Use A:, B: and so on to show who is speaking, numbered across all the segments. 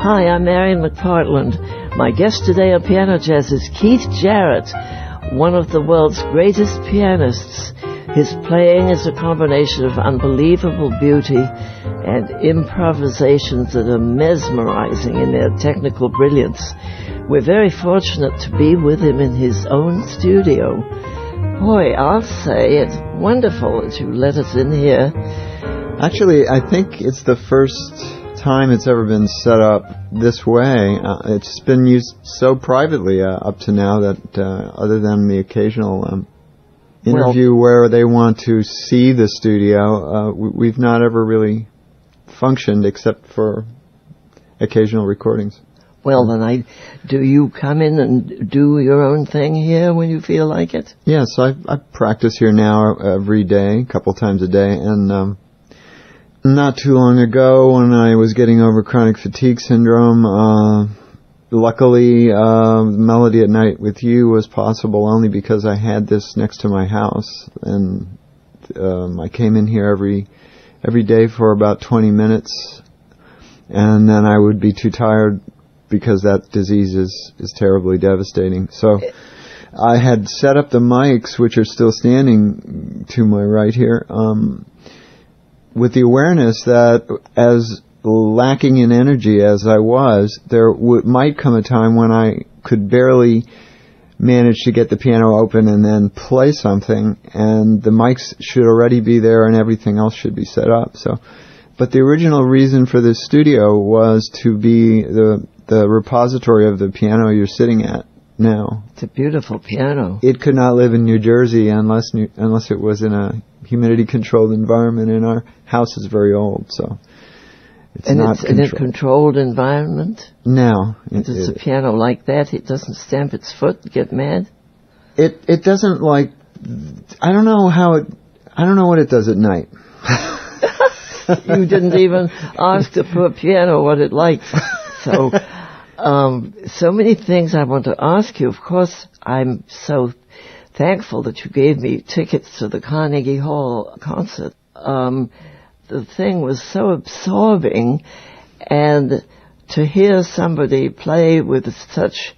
A: Hi, I'm Marian McPartland. My guest today on Piano Jazz is Keith Jarrett, one of the world's greatest pianists. His playing is a combination of unbelievable beauty and improvisations that are mesmerizing in their technical brilliance. We're very fortunate to be with him in his own studio. Boy, I'll say it's wonderful that you let us in here.
B: Actually, I think it's the first time it's ever been set up this way. It's been used so privately up to now that other than the occasional interview where they want to see the studio, we've not ever really functioned except for occasional recordings.
A: Well, then do you come in and do your own thing here when you feel like it?
B: Yes, I practice here now every day, a couple times a day, and not too long ago when I was getting over chronic fatigue syndrome, luckily Melody at Night with You was possible only because I had this next to my house, and I came in here every day for about 20 minutes, and then I would be too tired because that disease is terribly devastating. So I had set up the mics, which are still standing to my right here, with the awareness that as lacking in energy as I was, there might come a time when I could barely manage to get the piano open and then play something, and the mics should already be there and everything else should be set up. But the original reason for this studio was to be the repository of the piano you're sitting at now.
A: It's a beautiful piano.
B: It could not live in New Jersey unless it was in a humidity-controlled environment, and our house is very old, so it's not
A: in a controlled environment?
B: No.
A: Does a piano like that, it doesn't stamp its foot, get mad?
B: It doesn't like... I don't know what it does at night.
A: You didn't even ask the poor piano what it likes. So many things I want to ask you. Of course, I'm so thankful that you gave me tickets to the Carnegie Hall concert. The thing was so absorbing, and to hear somebody play with such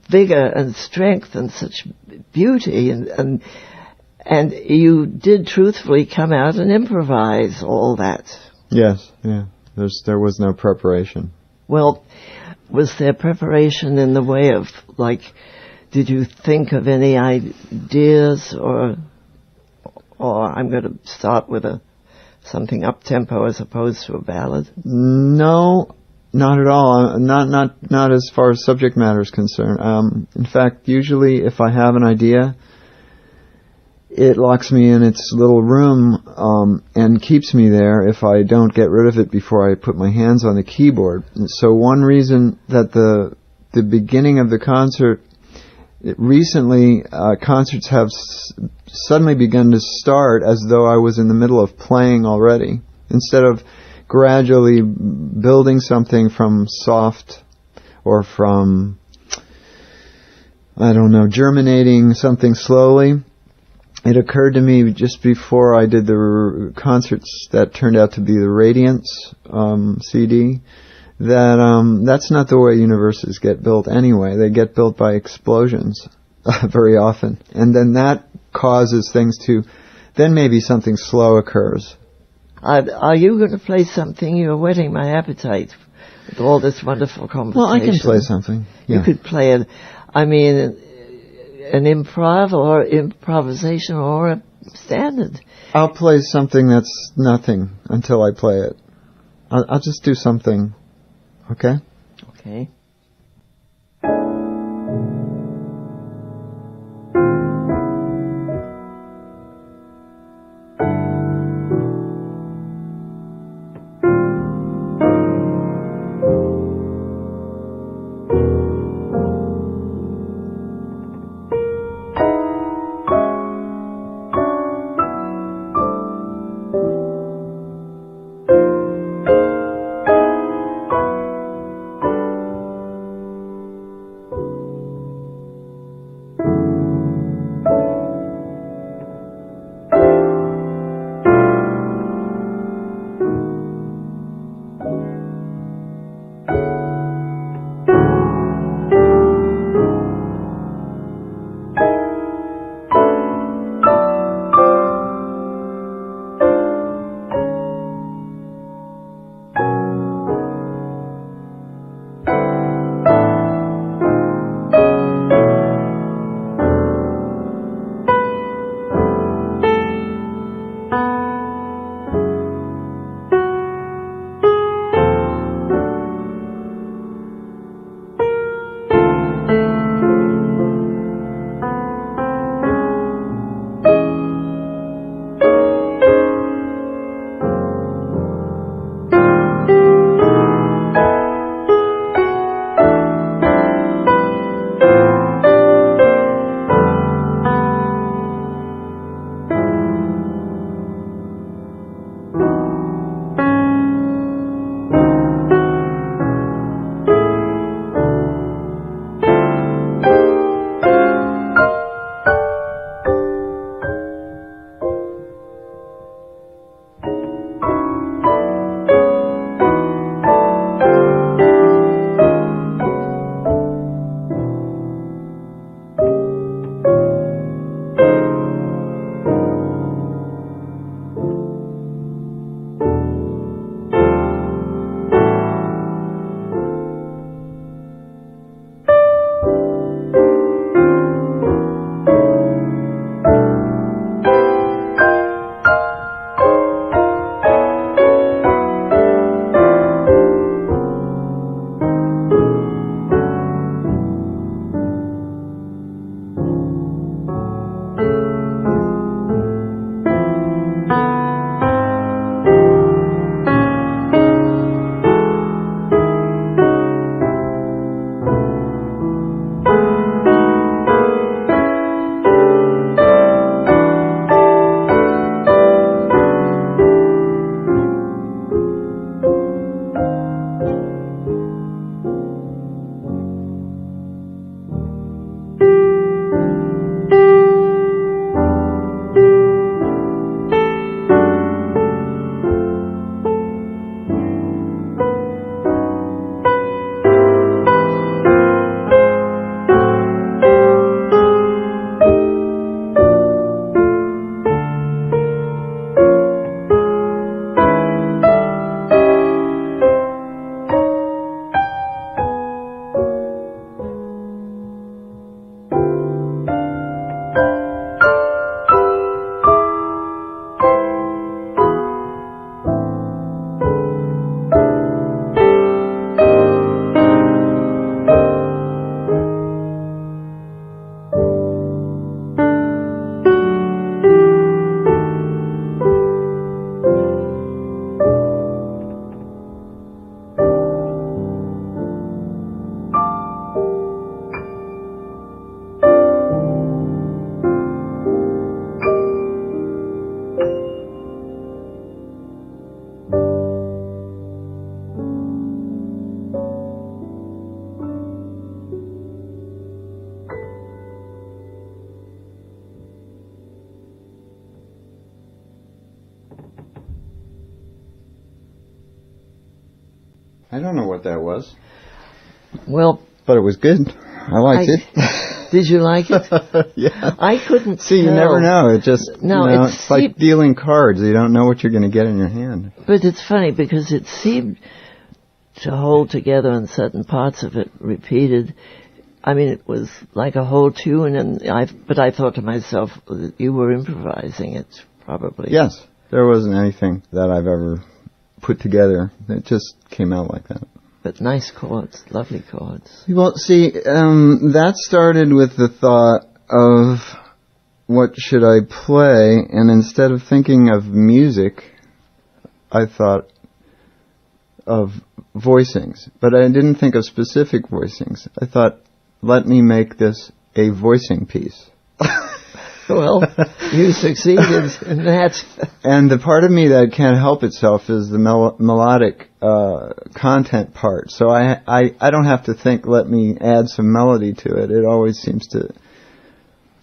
A: vigor and strength and such beauty, and you did truthfully come out and improvise all that.
B: Yes, yeah. There was no preparation.
A: Well, was there preparation in the way of, like, did you think of any ideas, or I'm going to start with something up-tempo as opposed to a ballad?
B: No, not at all. Not as far as subject matter is concerned. In fact, usually if I have an idea, it locks me in its little room and keeps me there if I don't get rid of it before I put my hands on the keyboard. And so one reason that the beginning of the concert, recently concerts have suddenly begun to start as though I was in the middle of playing already, instead of gradually building something from soft or from, I don't know, germinating something slowly. It occurred to me just before I did the concerts that turned out to be the Radiance CD that that's not the way universes get built anyway. They get built by explosions very often. And then that causes things to... Then maybe something slow occurs.
A: Are you going to play something? You're whetting my appetite with all this wonderful conversation.
B: Well, I can play something. Yeah.
A: You could play it. I mean... an improv or improvisation or a standard.
B: I'll play something that's nothing until I play it. I'll just do something. Okay?
A: Okay.
B: I don't know what that was.
A: Well,
B: but it was good. I liked it.
A: Did you like it?
B: Yeah.
A: I couldn't
B: See,
A: tell.
B: you never know. It just, it's like dealing cards. You don't know what you're going to get in your hand.
A: But it's funny because it seemed to hold together and certain parts of it repeated. I mean, it was like a whole tune, but I thought to myself that you were improvising it, probably.
B: Yes. There wasn't anything that I've ever put together. It just came out like that.
A: But nice chords, lovely chords.
B: Well, see, that started with the thought of what should I play, and instead of thinking of music, I thought of voicings. But I didn't think of specific voicings. I thought, let me make this a voicing piece.
A: Well, you succeeded in that.
B: And the part of me that can't help itself is the melodic content part. So I don't have to think, let me add some melody to it. It always seems to...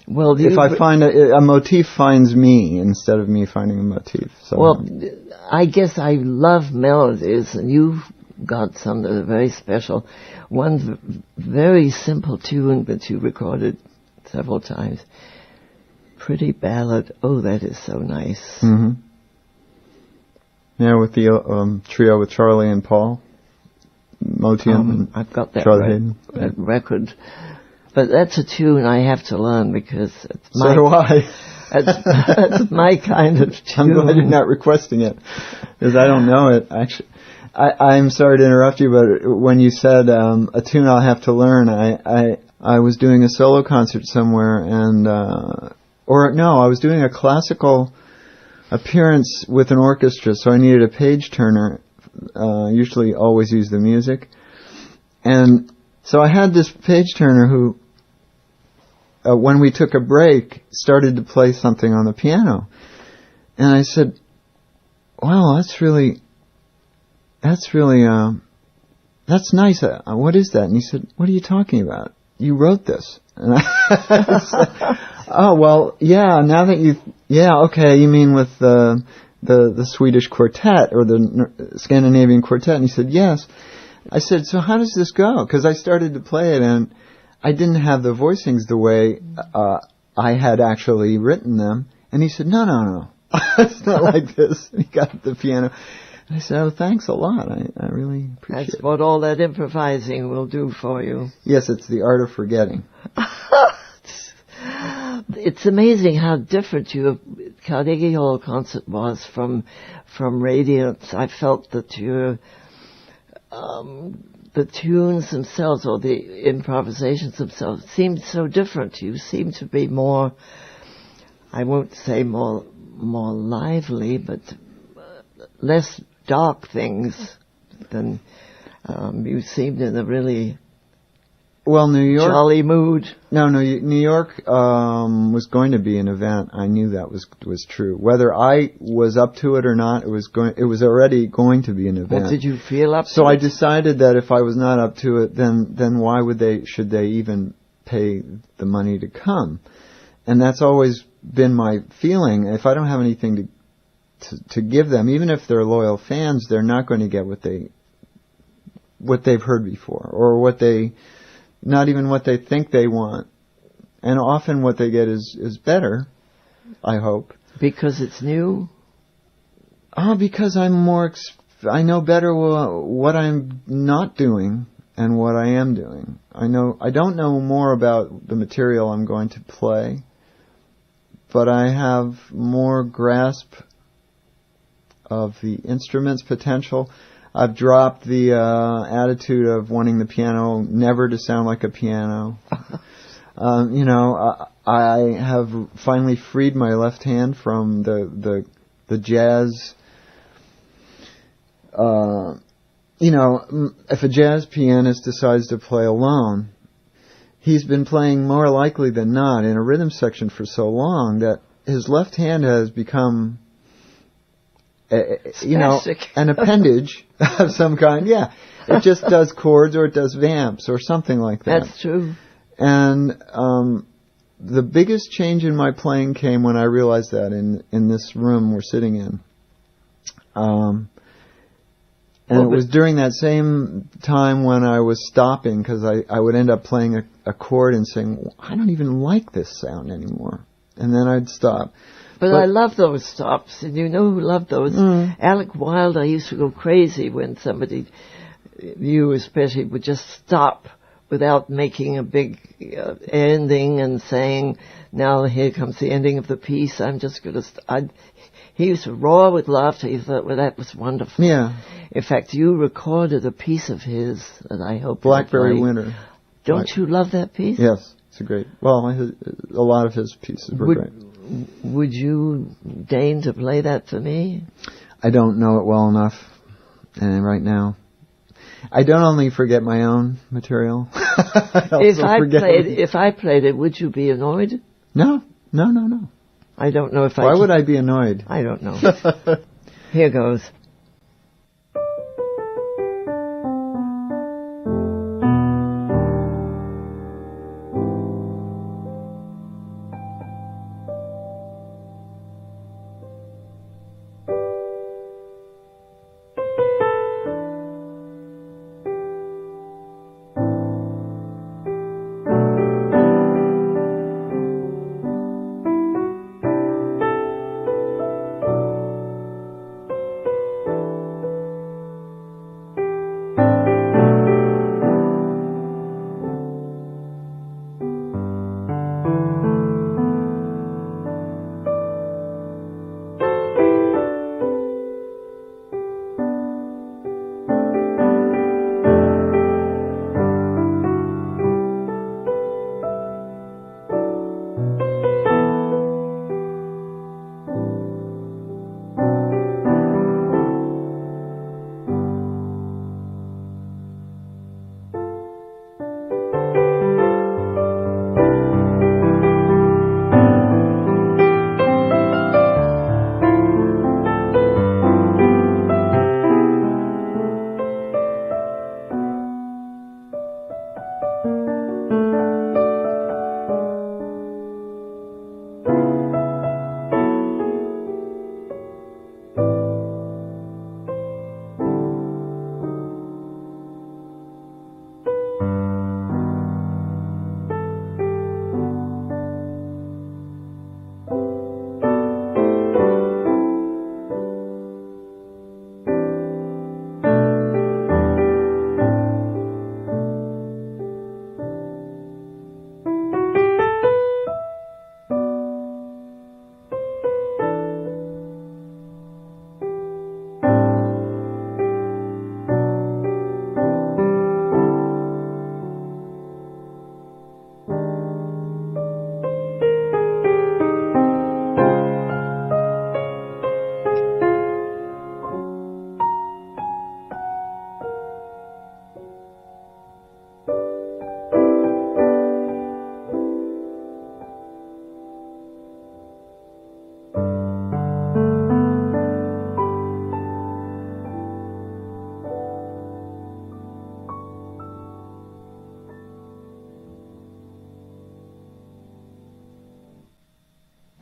B: Well, if I find a motif finds me instead of me finding a motif. So.
A: Well, I guess I love melodies, and you've got some that are very special. One very simple tune that you recorded several times. Pretty Ballad. Oh, that is so nice.
B: Mm-hmm. Yeah, with the trio with Charlie and Paul. Motian.
A: I've got that,
B: that
A: record. But that's a tune I have to learn because it's my...
B: So do I.
A: That's my kind of tune.
B: I'm glad you're not requesting it, because I don't know it. Actually, I'm sorry to interrupt you, but when you said a tune I'll have to learn, I was doing a solo concert somewhere, and I was doing a classical appearance with an orchestra, so I needed a page turner. Usually, always use the music, and so I had this page turner who, when we took a break, started to play something on the piano, and I said, "Wow, that's nice. What is that?" And he said, "What are you talking about? You wrote this." And I said, "Oh, well, yeah, now that okay, you mean with the Swedish quartet or the Scandinavian quartet?" And he said, "Yes." I said, "So how does this go?" Because I started to play it and I didn't have the voicings the way I had actually written them. And he said, no, it's not like this. And he got the piano. And I said, "Oh, thanks a lot. I really appreciate it."
A: That's what all that improvising will do for you.
B: Yes, it's the art of forgetting.
A: It's amazing how different your Carnegie Hall concert was from Radiance. I felt that the tunes themselves or the improvisations themselves seemed so different. You seem to be more, I won't say more lively, but less dark things than you seemed in a really
B: New York
A: jolly mood.
B: No, New York was going to be an event. I knew that was true. Whether I was up to it or not, it was already going to be an event.
A: Well, did you feel up to it?
B: So I decided that if I was not up to it, then why should they even pay the money to come? And that's always been my feeling. If I don't have anything to give them, even if they're loyal fans, they're not going to get what they've heard before, or not even what they think they want. And often what they get is better, I hope.
A: Because it's new?
B: Because I know better what I'm not doing and what I am doing. I don't know more about the material I'm going to play, but I have more grasp of the instrument's potential. I've dropped the attitude of wanting the piano never to sound like a piano. I have finally freed my left hand from the jazz. If a jazz pianist decides to play alone, he's been playing more likely than not in a rhythm section for so long that his left hand has become an appendage of some kind. Yeah. It just does chords or it does vamps or something like that.
A: That's true.
B: And the biggest change in my playing came when I realized that in this room we're sitting in. And it was during that same time when I was stopping, because I would end up playing a chord and saying, I don't even like this sound anymore. And then I'd stop.
A: But I love those stops, and you know who loved those? Alec Wilde. Used to go crazy when somebody, you especially, would just stop without making a big ending and saying, now here comes the ending of the piece. I'm just going to... He used to roar with laughter. He thought, well, that was wonderful.
B: Yeah.
A: In fact, you recorded a piece of his that I hope
B: Blackberry Winter.
A: Don't you love that piece?
B: Yes, it's a great... Well, a lot of his pieces were great.
A: Would you deign to play that for me?
B: I don't know it well enough right now. I don't only forget my own material.
A: If I played it, would you be annoyed?
B: No.
A: I don't know if
B: Why would I be annoyed?
A: I don't know. Here goes.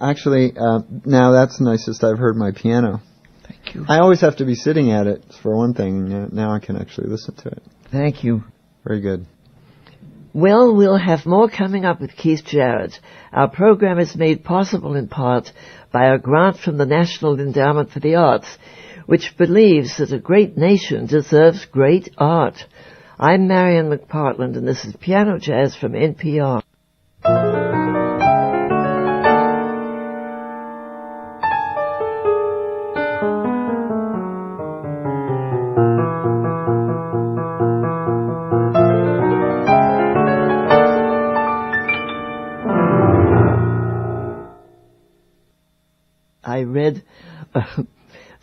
B: Actually, now that's the nicest I've heard my piano.
A: Thank you.
B: I always have to be sitting at it, for one thing, and now I can actually listen to it.
A: Thank you.
B: Very good.
A: Well, we'll have more coming up with Keith Jarrett. Our program is made possible in part by a grant from the National Endowment for the Arts, which believes that a great nation deserves great art. I'm Marian McPartland, and this is Piano Jazz from NPR. I read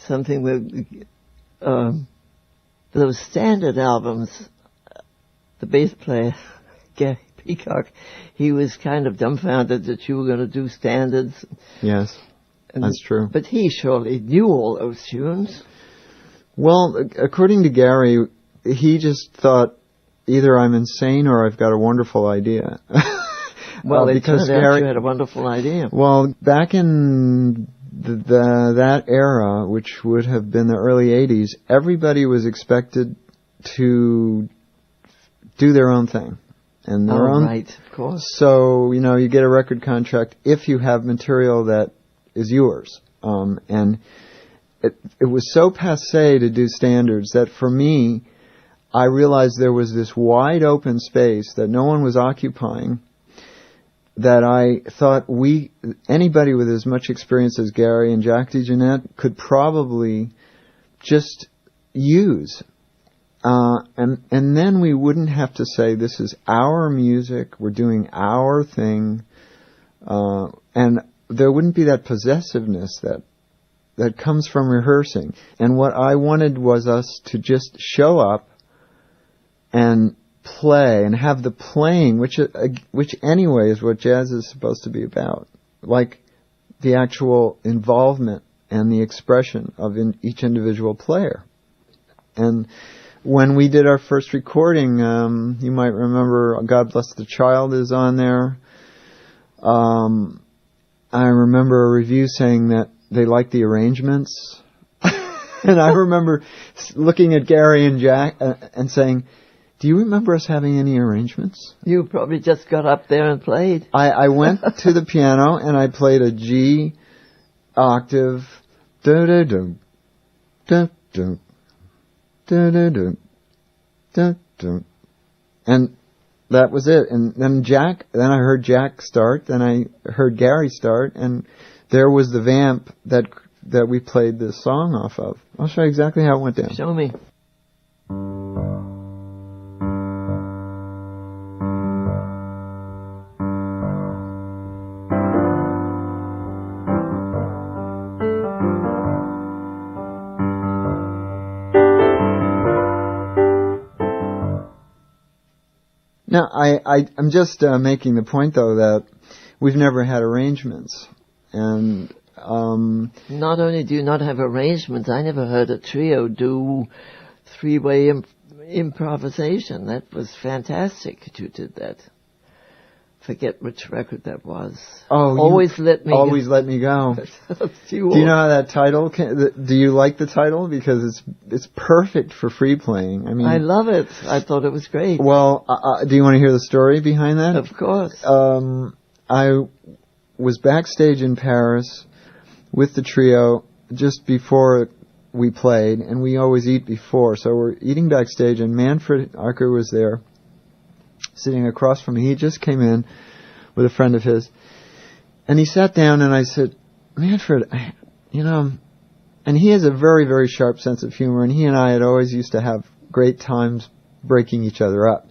A: something with those standard albums, the bass player, Gary Peacock, he was kind of dumbfounded that you were going to do standards.
B: Yes, that's true.
A: But he surely knew all those tunes.
B: Well, according to Gary, he just thought either I'm insane or I've got a wonderful idea.
A: Well, because Gary had a wonderful idea.
B: Well, back in that era, which would have been the early 80s, everybody was expected to do their own thing. And their own,
A: right, of course.
B: So, you get a record contract if you have material that is yours. And it was so passé to do standards that for me, I realized there was this wide open space that no one was occupying, that I thought anybody with as much experience as Gary and Jack DeJohnette could probably just use. And then we wouldn't have to say, this is our music, we're doing our thing, and there wouldn't be that possessiveness that comes from rehearsing. And what I wanted was us to just show up and play and have the playing, which anyway is what jazz is supposed to be about, like the actual involvement and the expression of each individual player. And when we did our first recording, you might remember God Bless the Child is on there. I remember a review saying that they liked the arrangements. And I remember looking at Gary and Jack and saying, do you remember us having any arrangements?
A: You probably just got up there and played.
B: I went to the piano and I played a G octave. Da-da-dum, da-dum, da-da-dum, da-dum. And that was it. And then I heard Jack start, then I heard Gary start, and there was the vamp that we played this song off of. I'll show you exactly how it went down.
A: Show me.
B: Now, I'm just making the point, though, that we've never had arrangements. And
A: not only do you not have arrangements, I never heard a trio do three-way improvisation. That was fantastic that you did that. Forget which record that was.
B: Oh,
A: Always Let Me Go.
B: Always Let Me Go. Do you know how that title do you like the title? Because it's perfect for free playing. I mean,
A: I love it. I thought it was great.
B: Well, do you want to hear the story behind that?
A: Of course.
B: I was backstage in Paris with the trio just before we played, and we always eat before. So we're eating backstage, and Manfred Acker was there, sitting across from me. He just came in with a friend of his. And he sat down and I said, Manfred, and he has a very, very sharp sense of humor, and he and I had always used to have great times breaking each other up.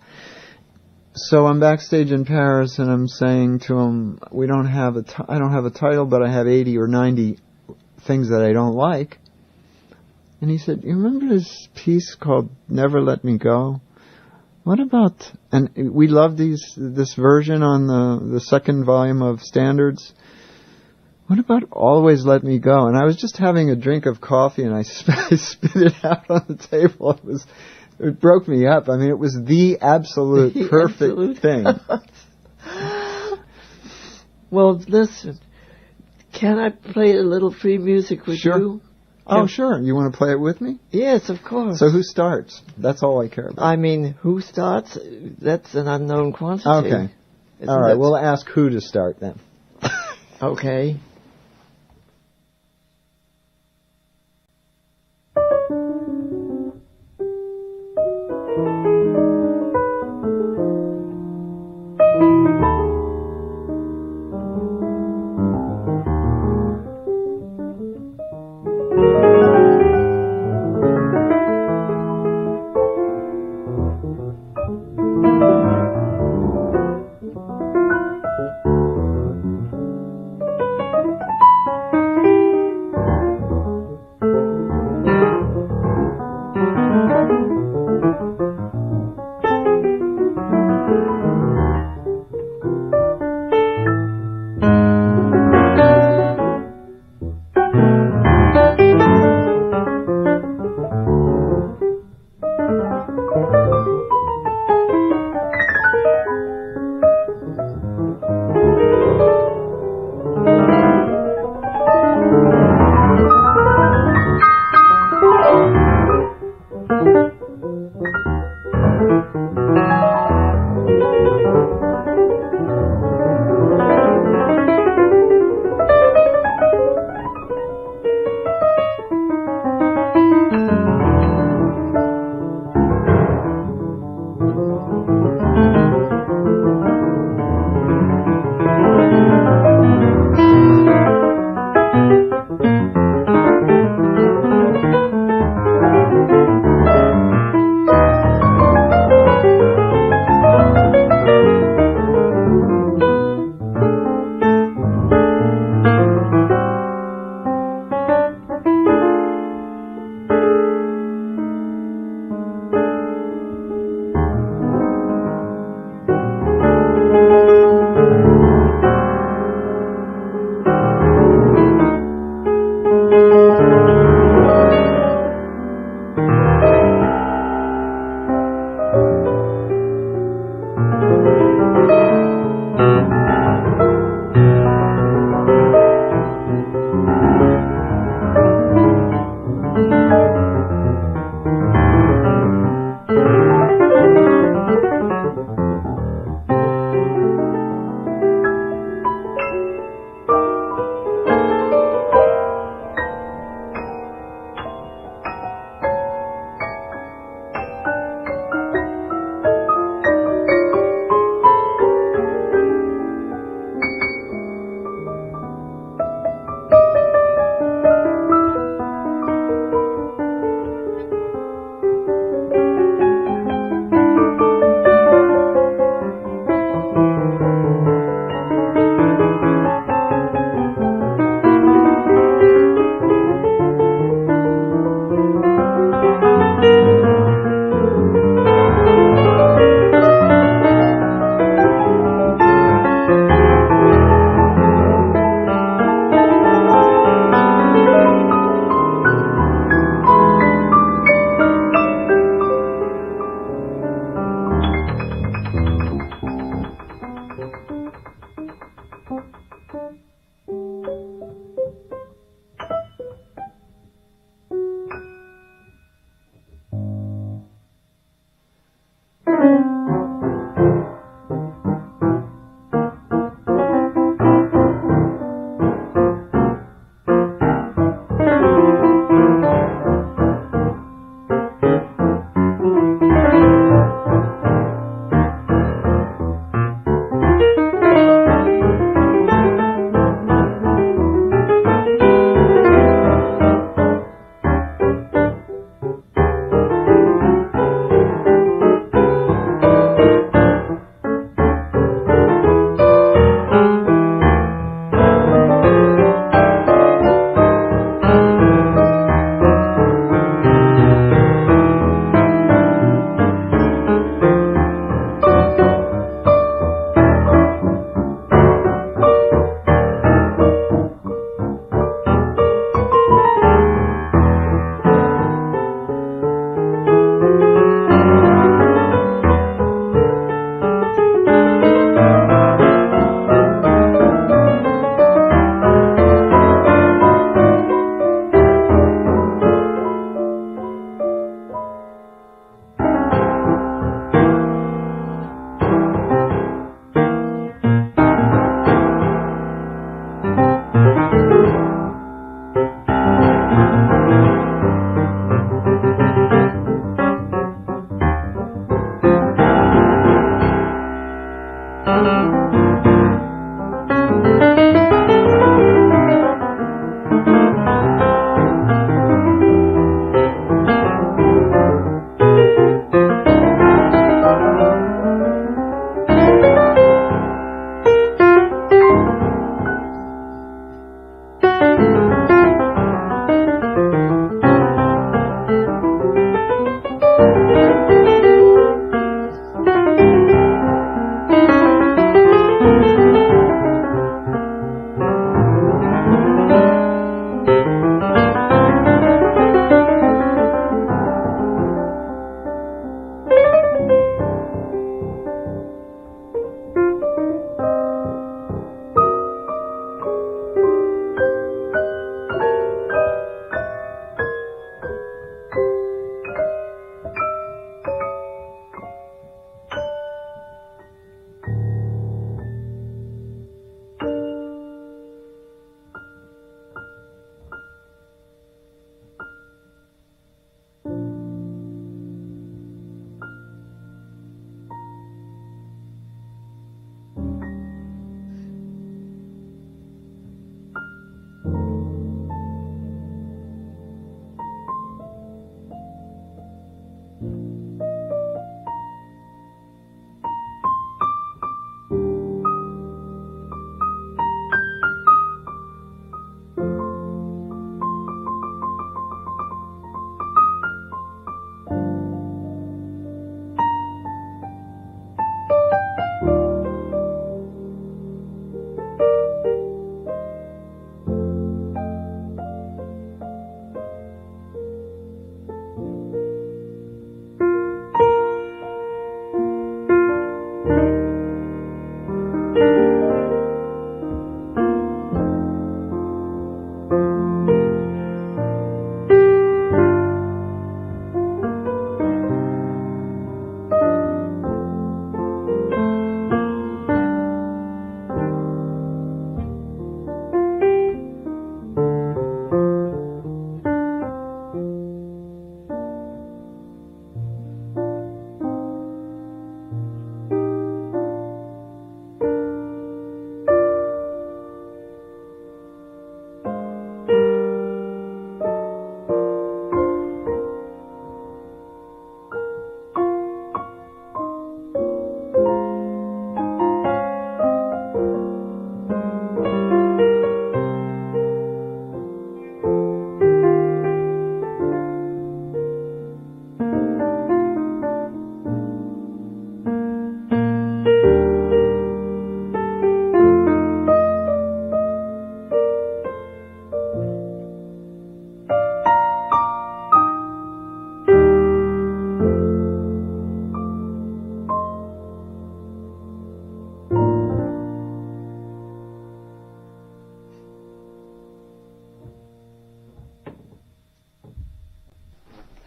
B: So I'm backstage in Paris and I'm saying to him, I don't have a title, but I have 80 or 90 things that I don't like. And he said, you remember this piece called Never Let Me Go? What about, and we love this version on the second volume of Standards. What about Always Let Me Go? And I was just having a drink of coffee and I spit it out on the table. It broke me up. I mean, it was the absolute perfect thing.
A: Well, listen, can I play a little free music with you?
B: Oh, sure. You want to play it with me?
A: Yes, of course.
B: So who starts? That's all I care about.
A: I mean, who starts? That's an unknown quantity.
B: Okay. All right. We'll ask who to start then.
A: Okay.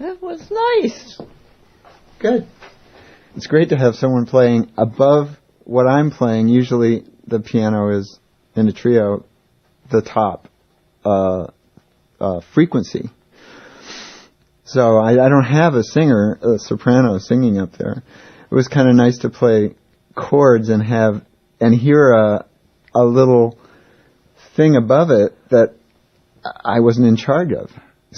A: That was nice.
B: Good. It's great to have someone playing above what I'm playing. Usually the piano is, in a trio, the top frequency. So I don't have a singer, a soprano singing up there. It was kind of nice to play chords and hear a little thing above it that I wasn't in charge of.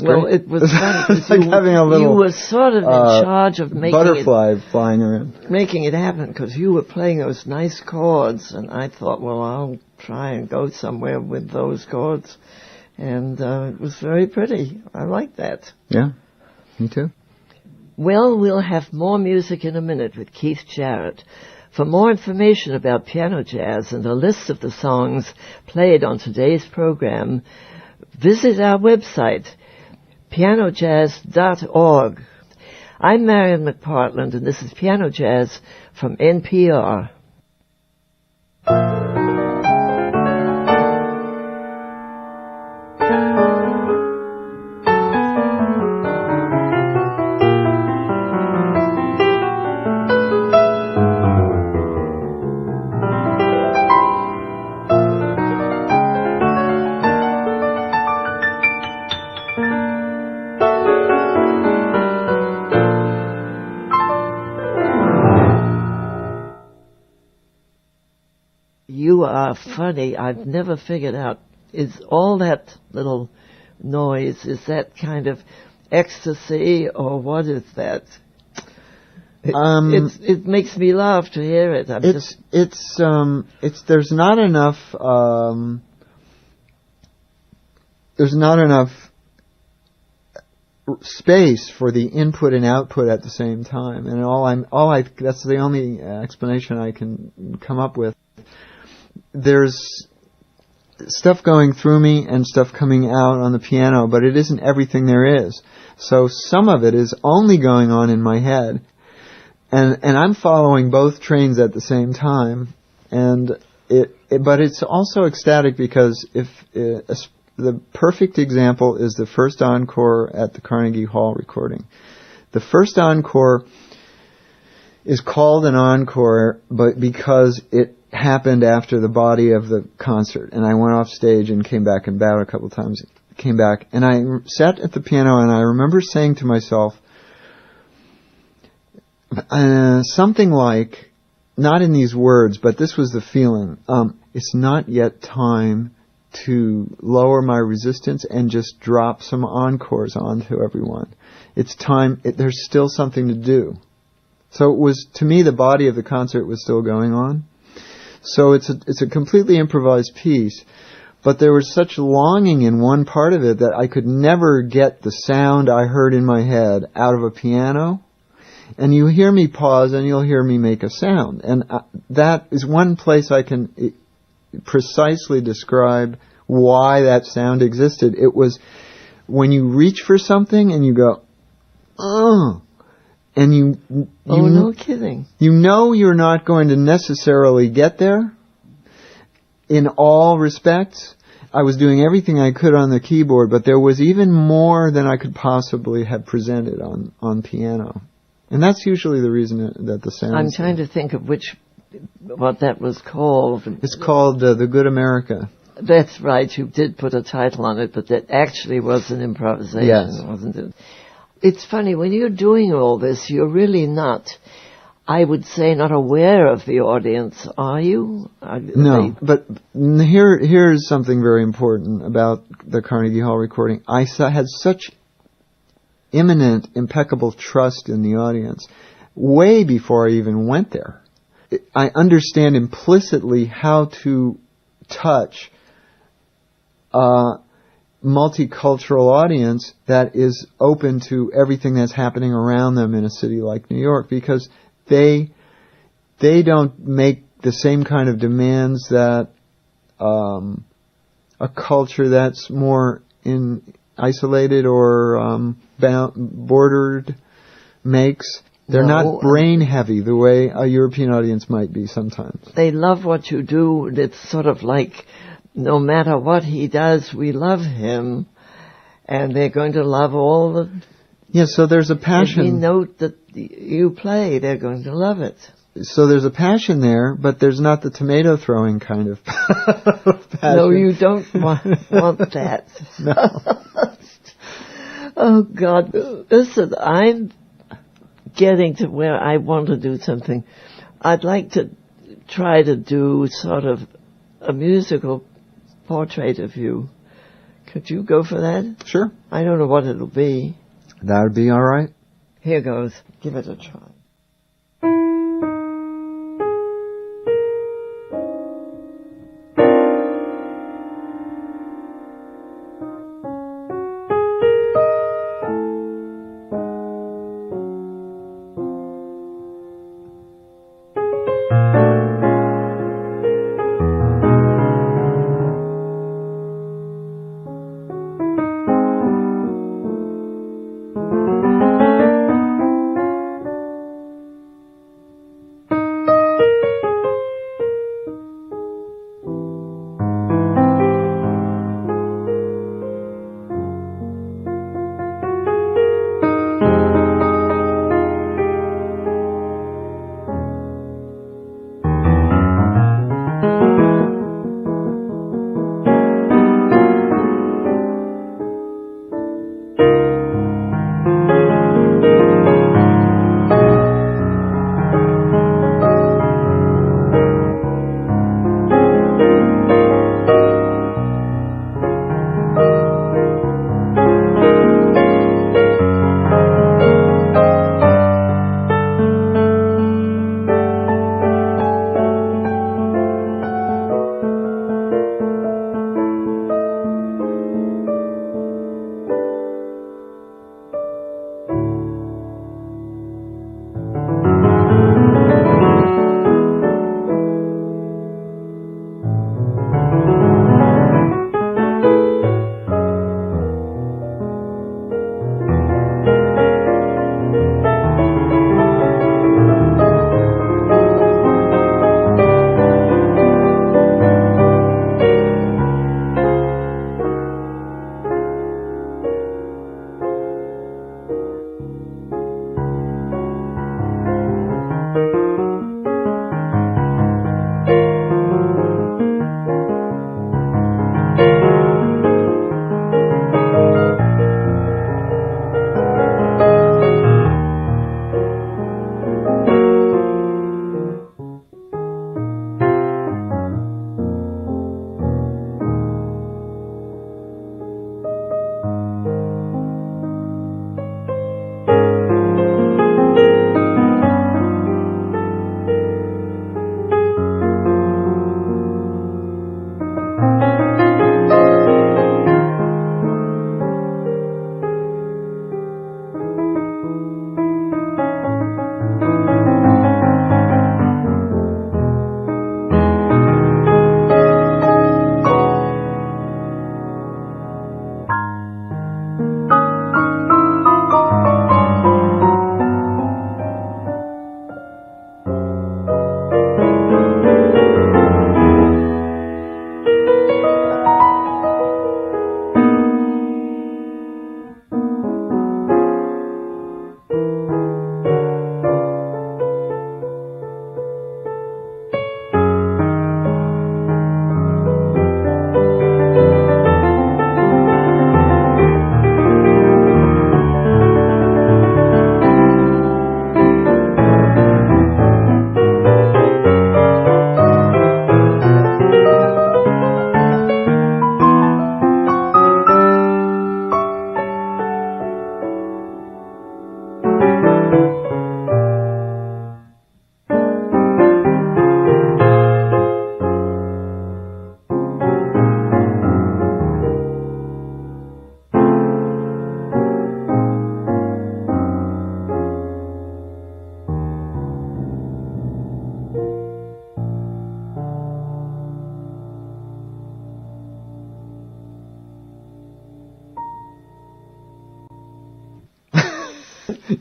A: Well, it was fun.
B: It's like having a little,
A: you were sort of in charge of making
B: butterfly flying around.
A: Making it happen, because you were playing those nice chords, and I thought, well, I'll try and go somewhere with those chords. And it was very pretty. I like that.
B: Yeah, me too.
A: Well, we'll have more music in a minute with Keith Jarrett. For more information about piano jazz and a list of the songs played on today's program, visit our website, pianojazz.org. I'm Marian McPartland, and this is Piano Jazz from NPR. You are funny. I've never figured out, is all that little noise, is that kind of ecstasy, or what is that? It makes me laugh to hear it.
B: There's not enough space for the input and output at the same time, and that's the only explanation I can come up with. There's stuff going through me and stuff coming out on the piano, but it isn't everything there is. So some of it is only going on in my head, and I'm following both trains at the same time. But it's also ecstatic, because the perfect example is the first encore at the Carnegie Hall recording. The first encore is called an encore, but because it happened after the body of the concert, and I went off stage and came back and bowed a couple times, came back, and I sat at the piano, and I remember saying to myself something like, not in these words, but this was the feeling, it's not yet time to lower my resistance and just drop some encores onto everyone. It's time, there's still something to do. So it was, to me, the body of the concert was still going on. So it's a completely improvised piece, but there was such longing in one part of it that I could never get the sound I heard in my head out of a piano. And you hear me pause and you'll hear me make a sound. And that is one place I can precisely describe why that sound existed. It was when you reach for something and you go, oh. And you
A: no kidding.
B: You know you're not going to necessarily get there in all respects. I was doing everything I could on the keyboard, but there was even more than I could possibly have presented on piano. And that's usually the reason that the sound...
A: I'm trying to think of what that was called.
B: It's called The Good America.
A: That's right. You did put a title on it, but that actually was an improvisation,
B: yes.
A: Wasn't it? It's funny, when you're doing all this, you're really not, I would say, not aware of the audience, are you?
B: No, but here's something very important about the Carnegie Hall recording. I had such imminent, impeccable trust in the audience way before I even went there. I understand implicitly how to touch multicultural audience that is open to everything that's happening around them in a city like New York, because they don't make the same kind of demands that a culture that's more isolated or bordered makes. They're not brain heavy the way a European audience might be sometimes.
A: They love what you do. It's sort of like, no matter what he does, we love him, and they're going to love all
B: Yeah, so there's a passion.
A: Every note that you play, they're going to love it.
B: So there's a passion there, but there's not the tomato throwing kind of passion.
A: No, you don't want that.
B: No.
A: Oh, God. Listen, I'm getting to where I want to do something. I'd like to try to do sort of a musical portrait of you. Could you go for that?
B: Sure.
A: I don't know what it'll be.
B: That would be all right.
A: Here goes. Give it a try.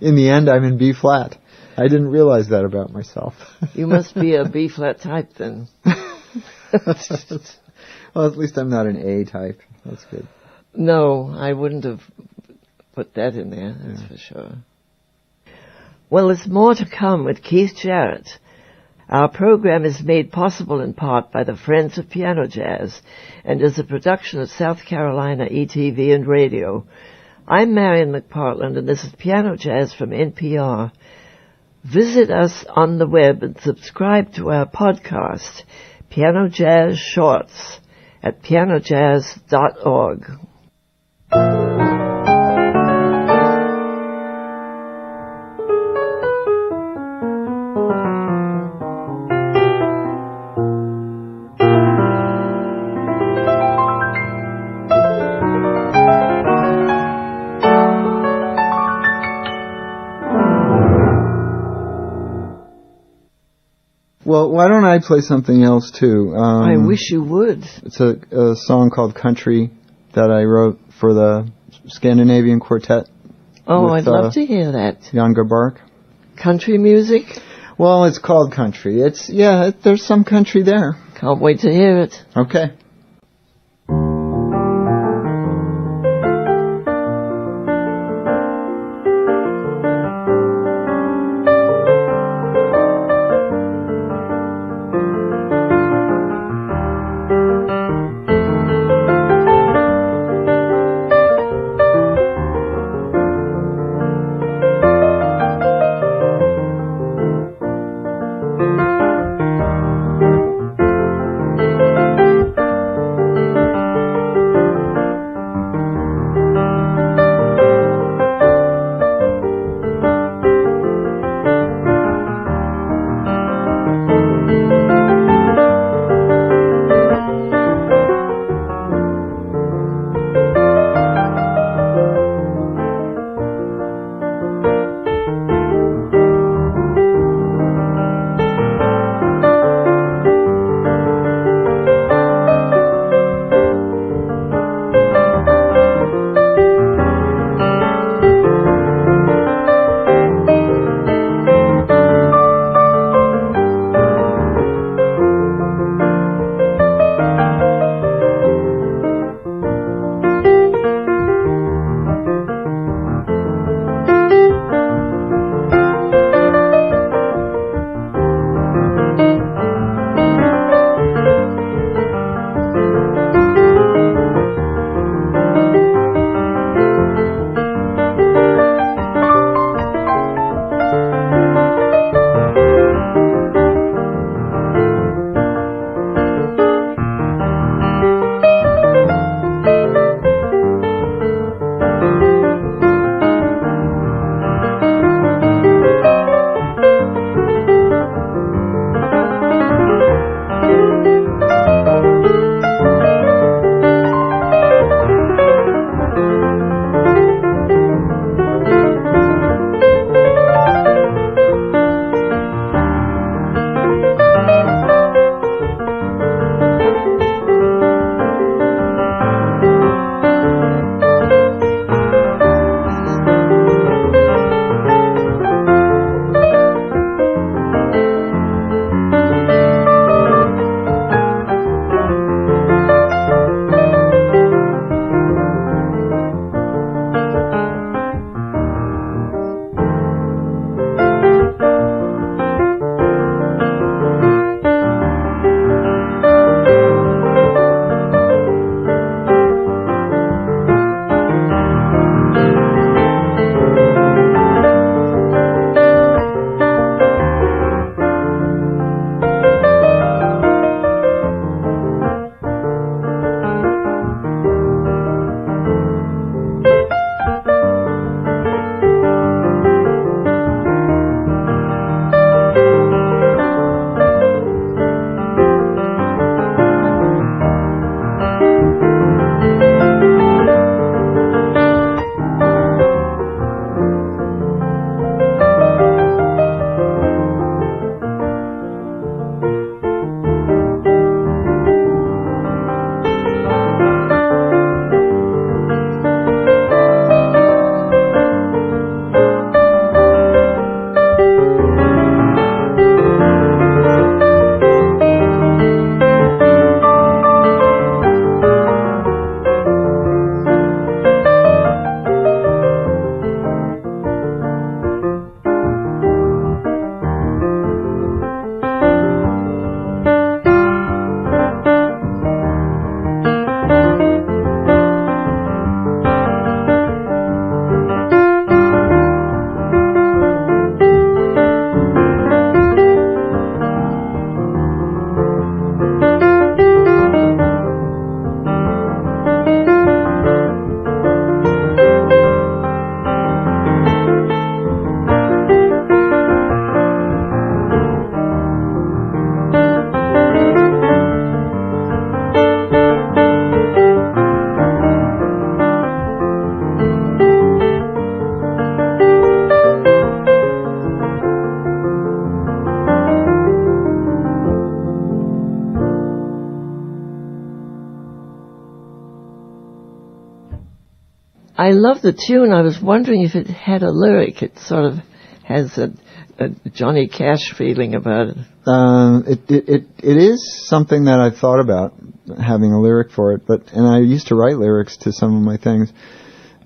B: In the end, I'm in B flat. I didn't realize that about myself.
A: You must be a B flat type then.
B: Well, at least I'm not an A type. That's good.
A: No, I wouldn't have put that in there, that's for sure. Well, there's more to come with Keith Jarrett. Our program is made possible in part by the Friends of Piano Jazz and is a production of South Carolina ETV and Radio. I'm Marian McPartland, and this is Piano Jazz from NPR. Visit us on the web and subscribe to our podcast, Piano Jazz Shorts, at pianojazz.org.
B: Well, why don't I play something else, too?
A: I wish you would.
B: It's a song called Country that I wrote for the Scandinavian Quartet.
A: Oh, I'd love to hear that.
B: Jan Garbark.
A: Country music?
B: Well, it's called country. There's some country there.
A: Can't wait to hear it.
B: Okay.
A: love the tune. I was wondering if it had a lyric. It sort of has a Johnny Cash feeling about it.
B: It is something that I've thought about, having a lyric for it, and I used to write lyrics to some of my things,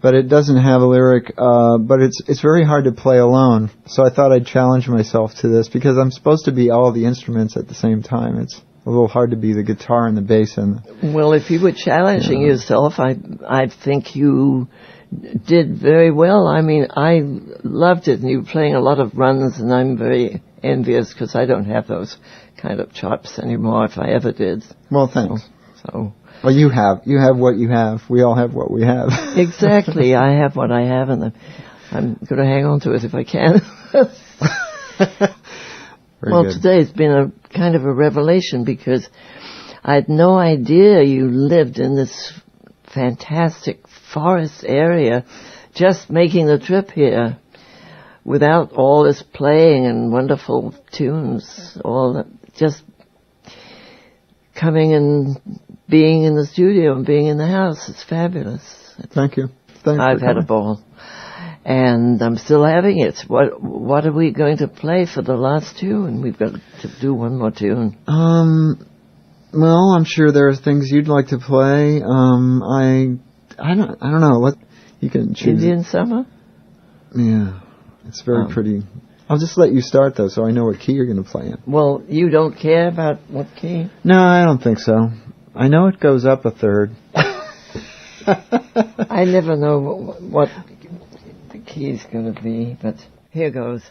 B: but it doesn't have a lyric, but it's very hard to play alone. So I thought I'd challenge myself to this, because I'm supposed to be all the instruments at the same time. It's a little hard to be the guitar and the bass and
A: Well, if you were challenging yourself, I think you did very well. I mean, I loved it, and you were playing a lot of runs, and I'm very envious because I don't have those kind of chops anymore, if I ever did.
B: Well, thanks.
A: So
B: well, you have what you have. We all have what we have.
A: Exactly. I have what I have, and I'm going to hang on to it if I can. Well,
B: Good.
A: today's been a kind of a revelation, because I had no idea you lived in this fantastic forest area, just making the trip here without all this playing and wonderful tunes, all that, just coming and being in the studio and being in the house. It's fabulous.
B: Thank you. Thanks.
A: I've had a ball. And I'm still having it. What are we going to play for the last tune? We've got to do one more tune.
B: Well, I'm sure there are things you'd like to play. I don't know. You can choose.
A: Indian Summer?
B: Yeah. It's very pretty. I'll just let you start, though, so I know what key you're going to play in.
A: Well, you don't care about what key?
B: No, I don't think so. I know it goes up a third.
A: I never know what the key's going to be, but here goes.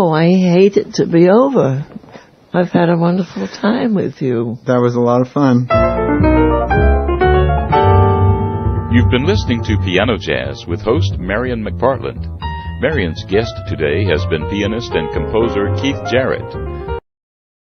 A: Oh, I hate it to be over. I've had a wonderful time with you.
B: That was a lot of fun.
C: You've been listening to Piano Jazz with host Marian McPartland. Marian's guest today has been pianist and composer Keith Jarrett.